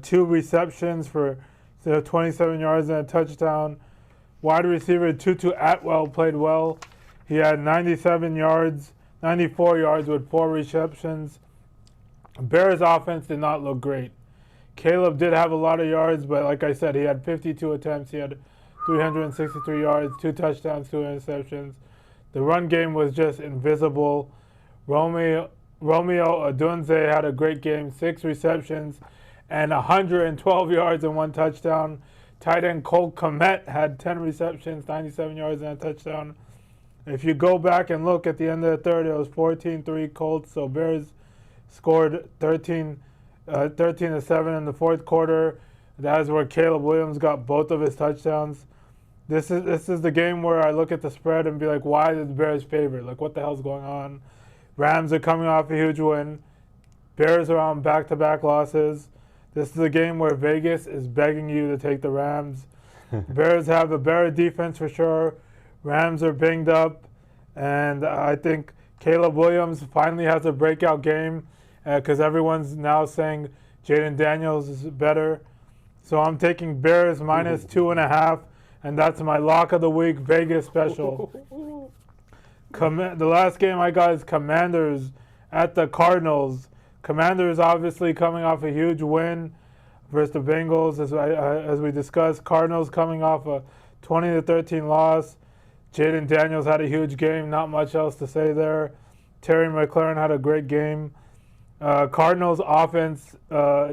2 receptions for 27 yards and a touchdown. Wide receiver Tutu Atwell played well. He had 94 yards with 4 receptions. Bears offense did not look great. Caleb did have a lot of yards, but like I said, he had 52 attempts. He had 363 yards, 2 touchdowns, 2 interceptions. The run game was just invisible. Romeo Odunze had a great game, 6 receptions and 112 yards and 1 touchdown. Tight end Cole Kmet had 10 receptions, 97 yards and a touchdown. If you go back and look at the end of the third, it was 14-3 Colts. So Bears scored 13-7 in the fourth quarter. That is where Caleb Williams got both of his touchdowns. This is the game where I look at the spread and be like, why is the Bears favored? Like, what the hell's going on? Rams are coming off a huge win. Bears are on back-to-back losses. This is a game where Vegas is begging you to take the Rams. Bears have a better defense for sure. Rams are banged up. And I think Caleb Williams finally has a breakout game because everyone's now saying Jaden Daniels is better. So I'm taking Bears minus 2.5. And that's my lock of the week, Vegas special. The last game I got is Commanders at the Cardinals. Commanders obviously coming off a huge win versus the Bengals, as we discussed. Cardinals coming off a 20-13 loss. Jaden Daniels had a huge game. Not much else to say there. Terry McLaurin had a great game. Cardinals offense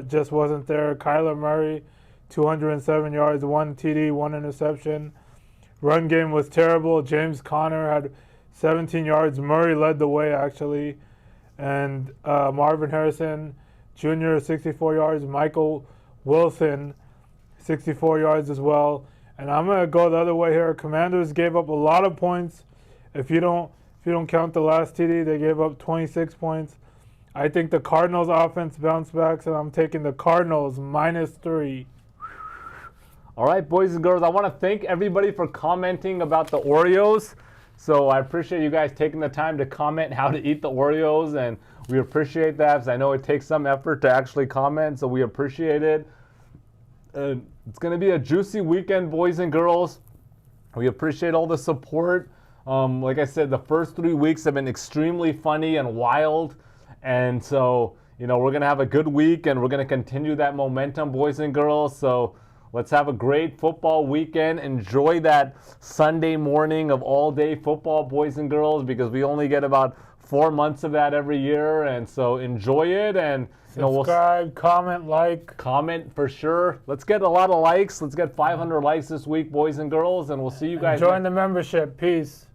just wasn't there. Kyler Murray, 207 yards, 1 TD, 1 interception. Run game was terrible. James Conner had 17 yards. Murray led the way, actually. And Marvin Harrison Jr., 64 yards. Michael Wilson, 64 yards as well. And I'm going to go the other way here. Commanders gave up a lot of points. If you don't count the last TD, they gave up 26 points. I think the Cardinals offense bounced back, so I'm taking the Cardinals minus 3. All right, boys and girls, I want to thank everybody for commenting about the Oreos. So I appreciate you guys taking the time to comment how to eat the Oreos, and we appreciate that because I know it takes some effort to actually comment, so we appreciate it. It's going to be a juicy weekend, boys and girls. We appreciate all the support. Like I said, the first 3 weeks have been extremely funny and wild, and so we're going to have a good week, and we're going to continue that momentum, boys and girls. So let's have a great football weekend. Enjoy that Sunday morning of all-day football, boys and girls, because we only get about 4 months of that every year, and so enjoy it. And subscribe, comment, like. Comment for sure. Let's get a lot of likes. Let's get 500 likes this week, boys and girls, and we'll see you guys. Join the membership. Peace.